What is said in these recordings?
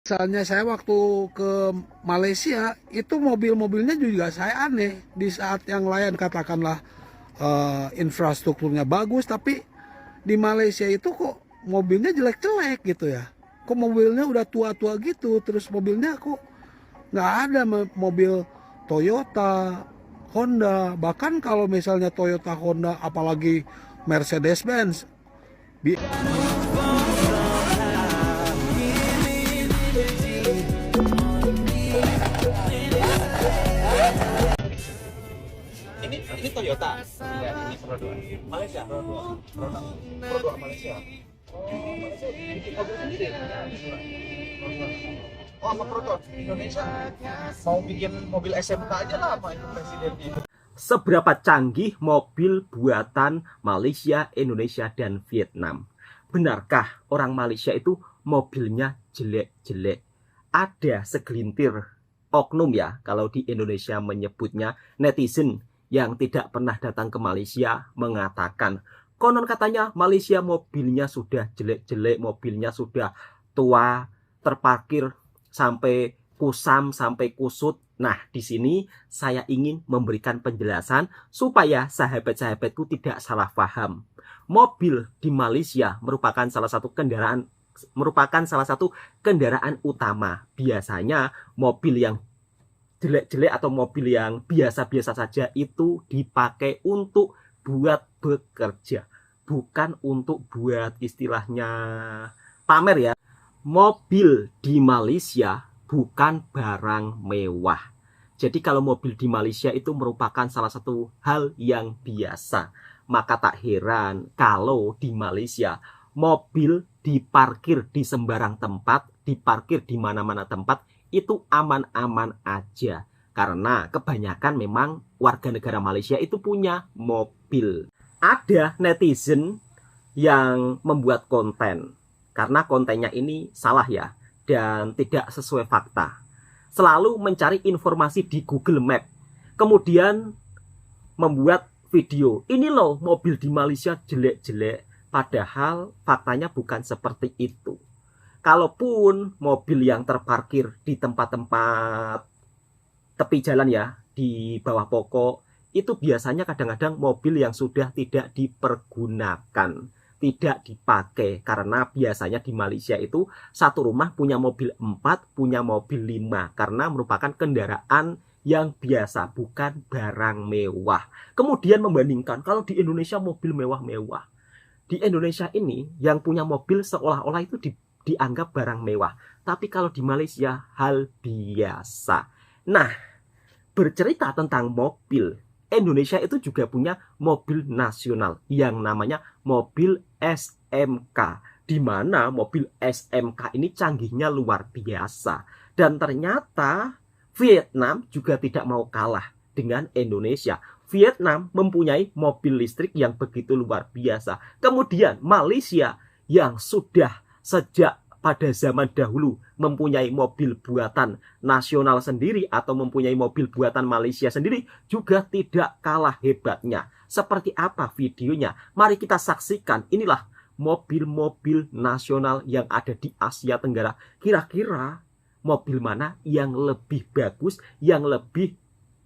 Misalnya saya waktu ke Malaysia, itu mobil-mobilnya juga saya aneh. Di saat yang lain katakanlah infrastrukturnya bagus, tapi di Malaysia itu kok mobilnya jelek-jelek gitu ya. Kok mobilnya udah tua-tua gitu, terus mobilnya kok nggak ada mobil Toyota, Honda. Bahkan kalau misalnya Toyota, Honda, apalagi Mercedes-Benz, Ini Toyota. Iya, ini produk Malaysia. Produk Malaysia. Oh, Malaysia bikin mobil sendiri. Oh, apa produk Indonesia? Mau bikin mobil SMK aja lah sama itu presidennya. Seberapa canggih mobil buatan Malaysia, Indonesia, dan Vietnam? Benarkah orang Malaysia itu mobilnya jelek-jelek? Ada segelintir oknum ya, kalau di Indonesia menyebutnya netizen yang tidak pernah datang ke Malaysia mengatakan, konon katanya Malaysia mobilnya sudah jelek-jelek, mobilnya sudah tua, terparkir sampai kusam, sampai kusut. Nah, di sini saya ingin memberikan penjelasan supaya sahabat-sahabatku tidak salah paham. Mobil di Malaysia merupakan salah satu kendaraan utama. Biasanya mobil yang jelek-jelek atau mobil yang biasa-biasa saja itu dipakai untuk buat bekerja, bukan untuk buat istilahnya pamer ya. Mobil di Malaysia bukan barang mewah. Jadi kalau mobil di Malaysia itu merupakan salah satu hal yang biasa. Maka tak heran kalau di Malaysia mobil diparkir di sembarang tempat, diparkir di mana-mana tempat, itu aman-aman aja. Karena kebanyakan memang warga negara Malaysia itu punya mobil. Ada netizen yang membuat konten, karena kontennya ini salah ya, dan tidak sesuai fakta. Selalu mencari informasi di Google Map, kemudian membuat video, ini loh mobil di Malaysia jelek-jelek. Padahal faktanya bukan seperti itu. Kalaupun mobil yang terparkir di tempat-tempat tepi jalan ya, di bawah pokok, itu biasanya kadang-kadang mobil yang sudah tidak dipergunakan, tidak dipakai. Karena biasanya di Malaysia itu satu rumah punya mobil 4, punya mobil 5, karena merupakan kendaraan yang biasa, bukan barang mewah. Kemudian membandingkan kalau di Indonesia mobil mewah-mewah. Di Indonesia ini yang punya mobil seolah-olah itu dianggap barang mewah. Tapi kalau di Malaysia hal biasa. Nah, bercerita tentang mobil, Indonesia itu juga punya mobil nasional yang namanya mobil SMK. Di mana mobil SMK ini canggihnya luar biasa. Dan ternyata Vietnam juga tidak mau kalah dengan Indonesia. Vietnam mempunyai mobil listrik yang begitu luar biasa. Kemudian Malaysia yang sudah sejak pada zaman dahulu mempunyai mobil buatan nasional sendiri atau mempunyai mobil buatan Malaysia sendiri juga tidak kalah hebatnya. Seperti apa videonya? Mari kita saksikan. Inilah mobil-mobil nasional yang ada di Asia Tenggara. Kira-kira mobil mana yang lebih bagus, yang lebih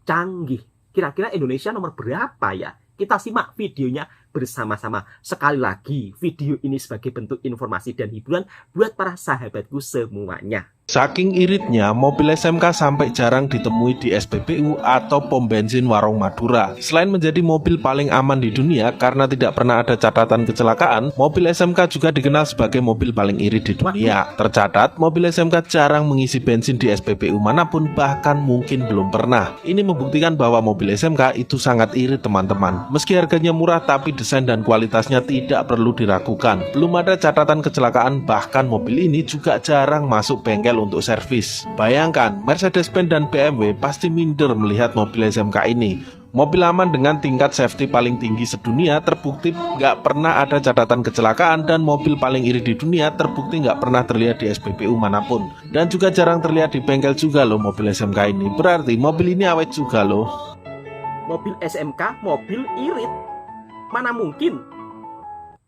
canggih? Kira-kira Indonesia nomor berapa ya? Kita simak videonya bersama-sama. Sekali lagi, video ini sebagai bentuk informasi dan hiburan buat para sahabatku semuanya. Saking iritnya, mobil SMK sampai jarang ditemui di SPBU atau pom bensin warung Madura. Selain menjadi mobil paling aman di dunia karena tidak pernah ada catatan kecelakaan, mobil SMK juga dikenal sebagai mobil paling irit di dunia. Tercatat, mobil SMK jarang mengisi bensin di SPBU manapun, bahkan mungkin belum pernah. Ini membuktikan bahwa mobil SMK itu sangat irit teman-teman. Meski harganya murah, tapi desain dan kualitasnya tidak perlu diragukan. Belum ada catatan kecelakaan, bahkan mobil ini juga jarang masuk bengkel untuk servis. Bayangkan, Mercedes-Benz dan BMW pasti minder melihat mobil SMK ini. Mobil aman dengan tingkat safety paling tinggi sedunia, terbukti nggak pernah ada catatan kecelakaan, dan mobil paling irit di dunia terbukti nggak pernah terlihat di SPBU manapun. Dan juga jarang terlihat di bengkel juga loh mobil SMK ini. Berarti mobil ini awet juga loh. Mobil SMK, mobil irit. Mana mungkin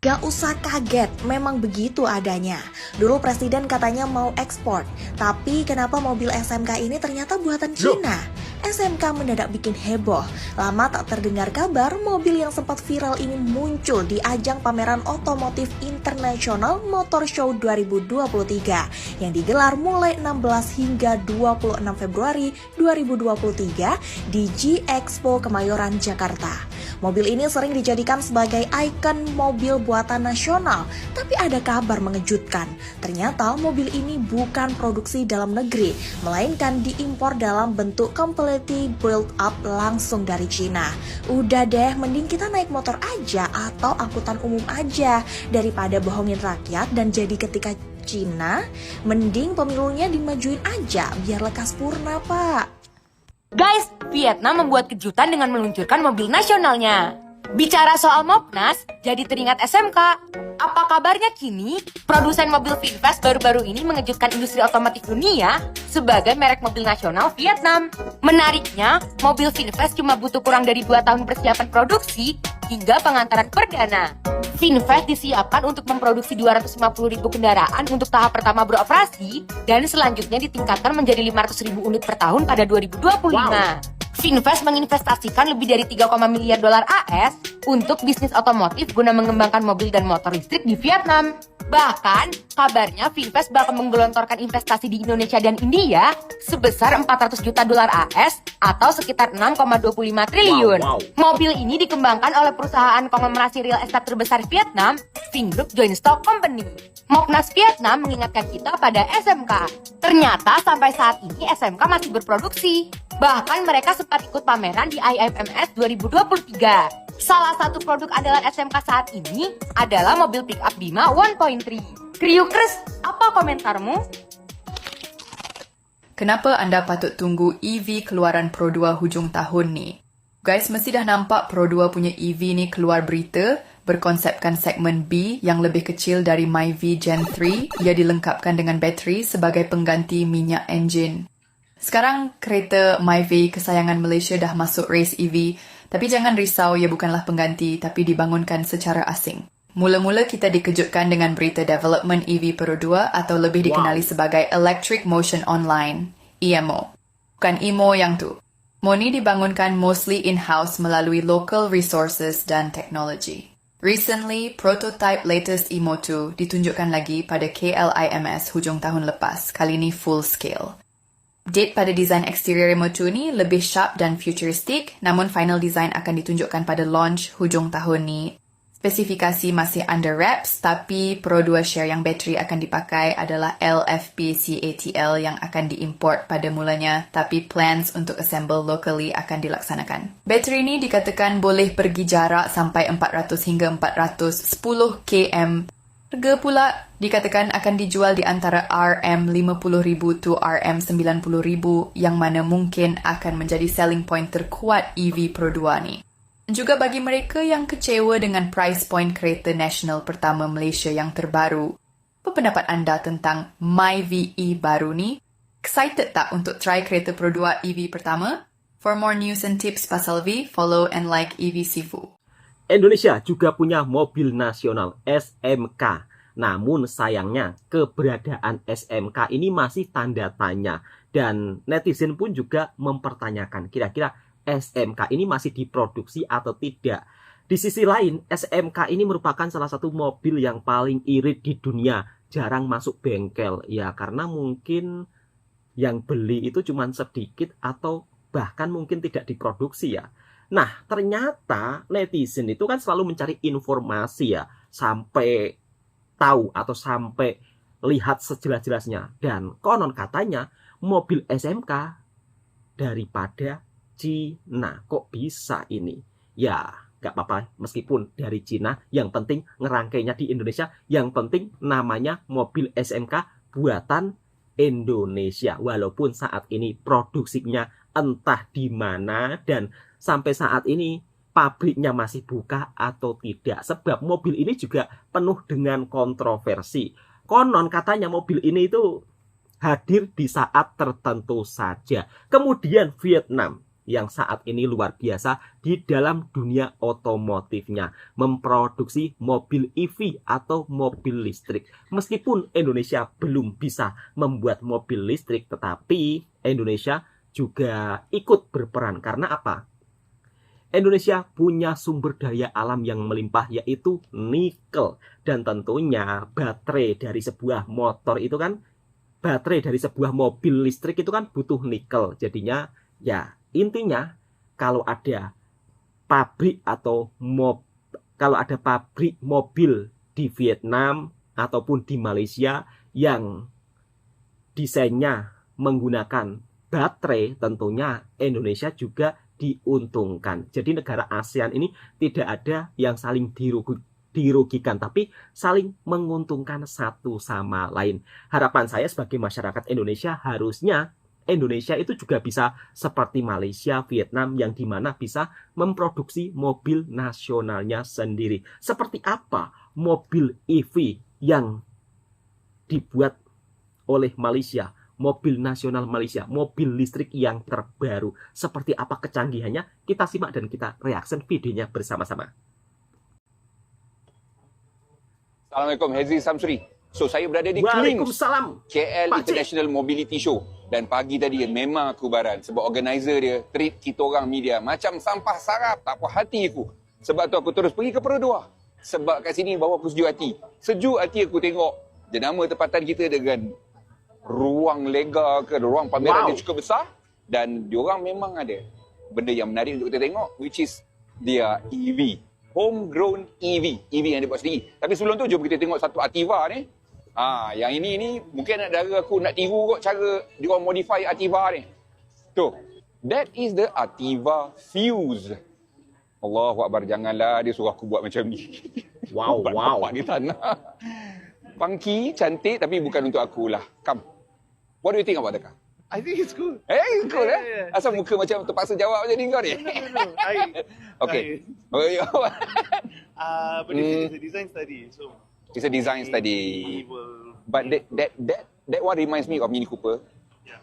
Gak usah kaget, memang begitu adanya. Dulu presiden katanya mau ekspor, tapi kenapa mobil SMK ini ternyata buatan Cina? SMK mendadak bikin heboh. Lama tak terdengar kabar, mobil yang sempat viral ini muncul di ajang pameran otomotif internasional Motor Show 2023 yang digelar mulai 16 hingga 26 Februari 2023 di G-Expo Kemayoran, Jakarta. Mobil ini sering dijadikan sebagai ikon mobil buatan nasional, tapi ada kabar mengejutkan. Ternyata mobil ini bukan produksi dalam negeri, melainkan diimpor dalam bentuk completely built up langsung dari Cina. Udah deh, mending kita naik motor aja atau angkutan umum aja daripada bohongin rakyat dan jadi ketika Cina, mending pemilunya dimajuin aja biar lekas purna, Pak. Guys, Vietnam membuat kejutan dengan meluncurkan mobil nasionalnya. Bicara soal Mopnas, jadi teringat SMK. Apa kabarnya kini? Produsen mobil VinFast baru-baru ini mengejutkan industri otomotif dunia sebagai merek mobil nasional Vietnam. Menariknya, mobil VinFast cuma butuh kurang dari 2 tahun persiapan produksi hingga pengantaran perdana. VinFast disiapkan untuk memproduksi 250.000 kendaraan untuk tahap pertama beroperasi dan selanjutnya ditingkatkan menjadi 500.000 unit per tahun pada 2025. VinFast menginvestasikan lebih dari 3, miliar dolar AS untuk bisnis otomotif guna mengembangkan mobil dan motor listrik di Vietnam. Bahkan, kabarnya VinFast bakal menggelontorkan investasi di Indonesia dan India sebesar 400 juta dolar AS atau sekitar 6,25 triliun. Mobil ini dikembangkan oleh perusahaan konglomerasi real estate terbesar Vietnam, Vingroup Joint Stock Company. Mopnas Vietnam mengingatkan kita pada SMK. Ternyata sampai saat ini SMK masih berproduksi. Bahkan mereka sempat ikut pameran di IMMS 2023. Salah satu produk andalan SMK saat ini adalah mobil pickup Bima 1.3. Kriukers, apa komentarmu? Kenapa anda patut tunggu EV keluaran Pro 2 hujung tahun ni? Guys, mesti dah nampak Pro 2 punya EV ni keluar berita berkonsepkan segmen B yang lebih kecil dari Myvi Gen 3. Ia dilengkapkan dengan bateri sebagai pengganti minyak enjin. Sekarang kereta Myvi kesayangan Malaysia dah masuk race EV, tapi jangan risau, ia bukanlah pengganti tapi dibangunkan secara asing. Mula-mula kita dikejutkan dengan berita development EV Pro 2 atau lebih dikenali sebagai Electric Motion Online, EMO. Bukan EMO yang tu. Mo ni dibangunkan mostly in-house melalui local resources dan teknologi. Recently, prototype latest EMO 2 ditunjukkan lagi pada KLIMS hujung tahun lepas, kali ni full scale. Date pada desain eksterior EMO 2 ni lebih sharp dan futuristic, namun final design akan ditunjukkan pada launch hujung tahun ni. Spesifikasi masih under wraps, tapi Pro 2 share yang bateri akan dipakai adalah LFP CATL yang akan diimport pada mulanya, tapi plans untuk assemble locally akan dilaksanakan. Bateri ni dikatakan boleh pergi jarak sampai 400 hingga 410 km. Harga pula dikatakan akan dijual di antara RM50,000 to RM90,000 yang mana mungkin akan menjadi selling point terkuat EV Pro 2 ni. Juga bagi mereka yang kecewa dengan price point kereta nasional pertama Malaysia yang terbaru, apa pendapat anda tentang Myvi E baru ni? Excited tak untuk try kereta Pro 2 EV pertama? For more news and tips pasal V, follow and like EV Sifu. Indonesia juga punya mobil nasional SMK. Namun sayangnya keberadaan SMK ini masih tanda tanya. Dan netizen pun juga mempertanyakan kira-kira SMK ini masih diproduksi atau tidak. Di sisi lain, SMK ini merupakan salah satu mobil yang paling irit di dunia. Jarang masuk bengkel. Ya karena mungkin yang beli itu cuma sedikit atau bahkan mungkin tidak diproduksi ya. Nah, ternyata netizen itu kan selalu mencari informasi ya, sampai tahu atau sampai lihat sejelas-jelasnya. Dan konon katanya mobil SMK daripada Cina. Kok bisa ini? Ya, gak apa-apa meskipun dari Cina, yang penting ngerangkainya di Indonesia, yang penting namanya mobil SMK buatan Indonesia. Walaupun saat ini produksinya entah di mana dan sampai saat ini pabriknya masih buka atau tidak. Sebab mobil ini juga penuh dengan kontroversi. Konon katanya mobil ini itu hadir di saat tertentu saja. Kemudian Vietnam yang saat ini luar biasa di dalam dunia otomotifnya, memproduksi mobil EV atau mobil listrik. Meskipun Indonesia belum bisa membuat mobil listrik, tetapi Indonesia juga ikut berperan. Karena apa? Indonesia punya sumber daya alam yang melimpah, yaitu nikel. Dan tentunya baterai dari sebuah motor itu kan, baterai dari sebuah mobil listrik itu kan butuh nikel. Jadinya ya intinya kalau ada pabrik kalau ada pabrik mobil di Vietnam ataupun di Malaysia yang desainnya menggunakan baterai, tentunya Indonesia juga diuntungkan. Jadi negara ASEAN ini tidak ada yang saling dirugikan, tapi saling menguntungkan satu sama lain. Harapan saya sebagai masyarakat Indonesia, harusnya Indonesia itu juga bisa seperti Malaysia, Vietnam, yang dimana bisa memproduksi mobil nasionalnya sendiri. Seperti apa mobil EV yang dibuat oleh Malaysia, mobil nasional Malaysia, mobil listrik yang terbaru. Seperti apa kecanggihannya? Kita simak dan kita reaction videonya bersama-sama. Assalamualaikum, Hezri Samsuri. So, saya berada di KLINGS, Waalaikumsalam. KL Pak Cik. International Mobility Show. Dan pagi tadi memang aku baran sebab organizer dia treat kita orang media macam sampah sarap, tak puas hati aku. Sebab tu aku terus pergi ke Perodua. Sebab kat sini bawa aku sejuk hati. Sejuk hati aku tengok jenama tempatan kita dengan ruang lega ke ruang pameran dia cukup besar. Dan diorang memang ada benda yang menarik untuk kita tengok, which is dia EV. Homegrown EV. EV yang dia buat sendiri. Tapi sebelum tu, jom kita tengok satu Ativa ni. Yang ini mungkin saudara aku nak tiru kot cara dia orang modify Ativa ni. Tu. That is the Ativa Fuse. Allahu Akbar, janganlah dia suruh aku buat macam ni. Wow, wow. Bapak dia tak nak. Funky, cantik tapi bukan untuk aku lah. Come. What do you think about the car? I think it's cool. Cool Yeah. Asal muka macam terpaksa jawab macam ni kau ni? No. Okay. But it's a design study, so It's a design we study. will But that one reminds me of Mini Cooper.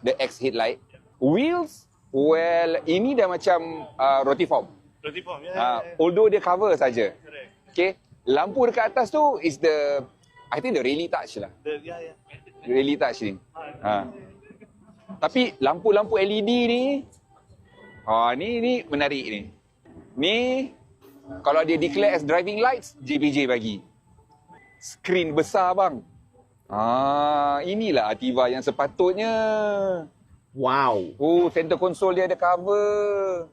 The X headlight. Wheels, well, ini dah macam rotiform. form. Although dia cover saja. Correct. Okay. Lampu dekat atas tu is I think the Rally Touch lah. Rally Touch ni. Tapi lampu-lampu LED ni, ni menarik ni. Ni, kalau dia declare as driving lights, JPJ bagi. Skrin besar bang. Inilah Ativa yang sepatutnya. Wow. Oh, center console dia ada cover.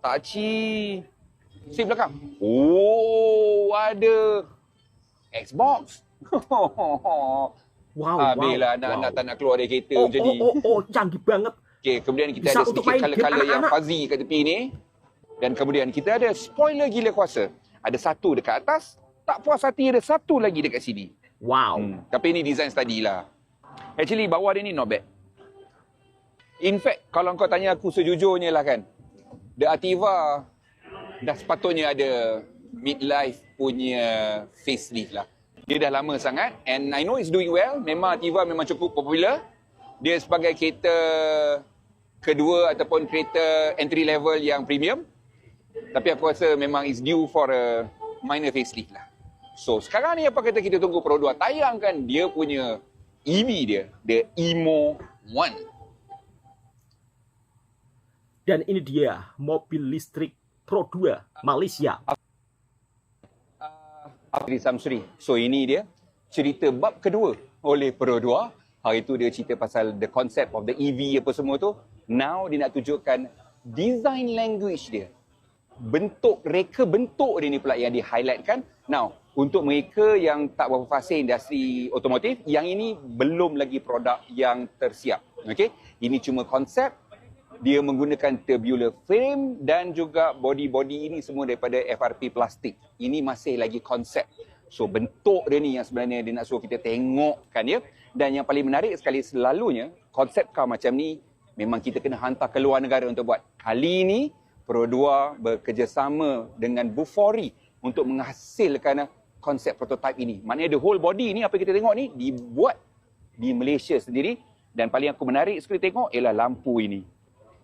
Touchy. Seat belakang. Oh, ada Xbox. Wow. Habislah anak-anak tak nak keluar dari kereta macam ni. Canggih banget. Okay, kemudian kita Bisa ada untuk sedikit main color-color game yang anak-anak. fuzzy kat tepi ni. Dan kemudian kita ada spoiler gila kuasa. Ada satu dekat atas, tak puas hati ada satu lagi dekat sini. Wow. Tapi ini design study lah. Actually, bawah dia ni not bad. In fact, kalau kau tanya aku sejujurnya lah kan, The Ativa dah sepatutnya ada midlife punya facelift lah. Dia dah lama sangat and I know it's doing well. Memang Ativa memang cukup popular. Dia sebagai kereta kedua ataupun kereta entry level yang premium. Tapi aku rasa memang is due for a minor facelift lah. So sekarang ni apa kata kita tunggu Pro 2 tayangkan dia punya EV dia, the Emo One. Dan ini dia mobil listrik Pro 2 Malaysia. Afri Samsuri. So ini dia cerita bab kedua oleh Pro 2. Hari tu dia cerita pasal the concept of the EV apa semua tu. Now dia nak tunjukkan design language dia. Reka bentuk dia ni pula yang di-highlightkan. Now, untuk mereka yang tak berapa fasih industri otomotif, yang ini belum lagi produk yang tersiap. Okay? Ini cuma konsep. Dia menggunakan tubular frame dan juga body-body ini semua daripada FRP plastik. Ini masih lagi konsep. So, bentuk dia ni yang sebenarnya dia nak suruh kita tengokkan ya. Dan yang paling menarik sekali selalunya, konsep car macam ni memang kita kena hantar ke luar negara untuk buat. Kali ini, Pro 2 bekerjasama dengan Bufori untuk menghasilkan konsep prototype ini. Maknanya the whole body ni, apa kita tengok ni, dibuat di Malaysia sendiri. Dan paling aku menarik sekali tengok ialah lampu ini.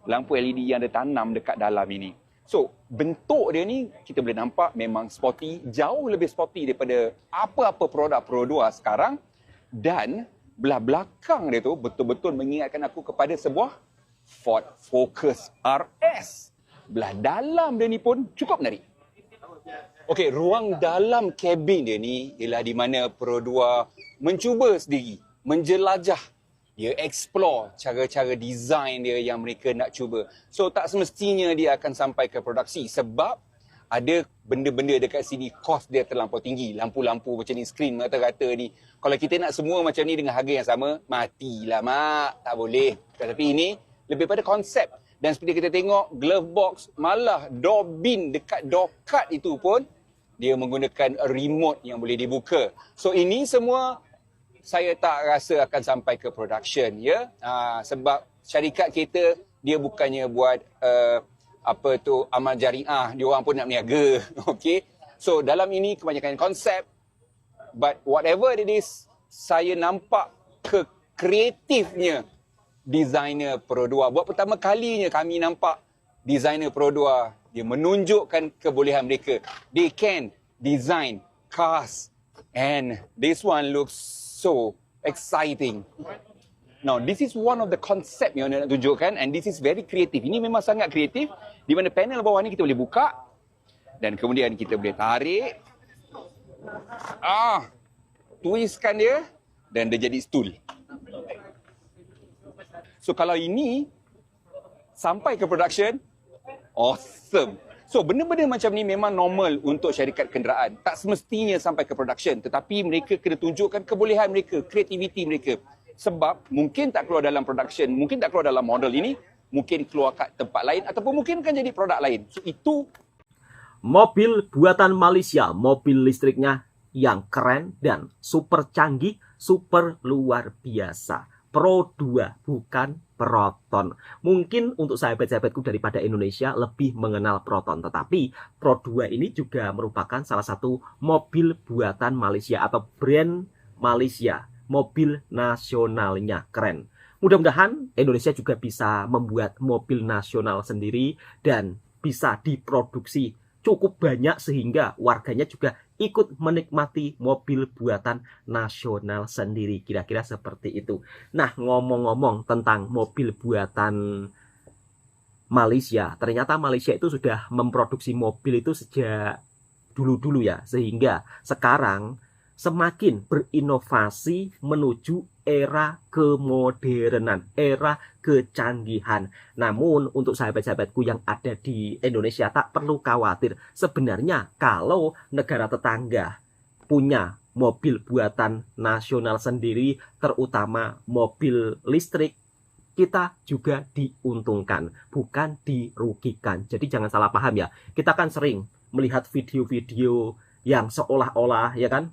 lampu LED yang dia tanam dekat dalam ini. So, bentuk dia ni kita boleh nampak memang sporty, jauh lebih sporty daripada apa-apa produk Pro 2 sekarang. Dan belah belakang dia tu betul-betul mengingatkan aku kepada sebuah Ford Focus RS. Belah dalam dia ni pun cukup menarik. Okey, ruang dalam kabin dia ni ialah di mana Pro 2 mencuba sendiri, menjelajah. Dia explore cara-cara design dia yang mereka nak cuba. So tak semestinya dia akan sampai ke produksi sebab ada benda-benda dekat sini kos dia terlampau tinggi. Lampu-lampu macam ni, skrin rata-rata ni. Kalau kita nak semua macam ni dengan harga yang sama, matilah mak. Tak boleh. Tapi ini lebih pada konsep. Dan seperti kita tengok, glove box malah door bin dekat door card itu pun dia menggunakan remote yang boleh dibuka. So ini semua saya tak rasa akan sampai ke production, ya. Sebab syarikat kita dia bukannya buat amal jariah, dia orang pun nak berniaga. Okey. So dalam ini kebanyakan konsep, but whatever it is, saya nampak kreatifnya designer Pro 2. Buat pertama kalinya kami nampak designer Pro 2 dia menunjukkan kebolehan mereka. They can design cars and this one looks so exciting. Now, this is one of the concept yang nak tunjukkan and this is very creative. Ini memang sangat kreatif di mana panel bawah ni kita boleh buka dan kemudian kita boleh tarik. Twistkan dia dan dia jadi stool. So, kalau ini sampai ke production, awesome. So, benda-benda macam ni memang normal untuk syarikat kenderaan. Tak semestinya sampai ke production. Tetapi mereka kena tunjukkan kebolehan mereka, kreativiti mereka. Sebab mungkin tak keluar dalam production, mungkin tak keluar dalam model ini, mungkin keluar kat tempat lain ataupun mungkin kan jadi produk lain. So, itu mobil buatan Malaysia, mobil listriknya yang keren dan super canggih, super luar biasa. Pro 2, bukan Proton. Mungkin untuk sahabat-sahabatku daripada Indonesia lebih mengenal Proton. Tetapi Pro 2 ini juga merupakan salah satu mobil buatan Malaysia atau brand Malaysia. Mobil nasionalnya keren. Mudah-mudahan Indonesia juga bisa membuat mobil nasional sendiri dan bisa diproduksi cukup banyak sehingga warganya juga ikut menikmati mobil buatan nasional sendiri. Kira-kira seperti itu. Nah, ngomong-ngomong tentang mobil buatan Malaysia, ternyata Malaysia itu sudah memproduksi mobil itu sejak dulu-dulu ya, sehingga sekarang semakin berinovasi menuju era kemodernan, era kecanggihan. Namun untuk sahabat-sahabatku yang ada di Indonesia tak perlu khawatir. Sebenarnya kalau negara tetangga punya mobil buatan nasional sendiri, terutama mobil listrik, kita juga diuntungkan, bukan dirugikan. Jadi jangan salah paham ya. Kita kan sering melihat video-video yang seolah-olah ya kan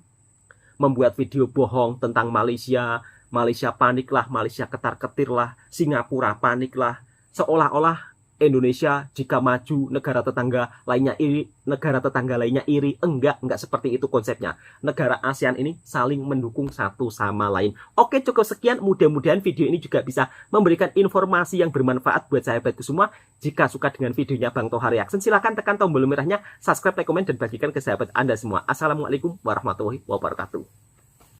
membuat video bohong tentang Malaysia. Malaysia paniklah, Malaysia ketar-ketirlah, Singapura paniklah. Seolah-olah Indonesia jika maju, negara tetangga lainnya iri. Enggak seperti itu konsepnya. Negara ASEAN ini saling mendukung satu sama lain. Oke, cukup sekian. Mudah-mudahan video ini juga bisa memberikan informasi yang bermanfaat buat sahabatku semua. Jika suka dengan videonya Bang Toha Reaction, silahkan tekan tombol merahnya, subscribe, like, komen, dan bagikan ke sahabat Anda semua. Assalamualaikum warahmatullahi wabarakatuh.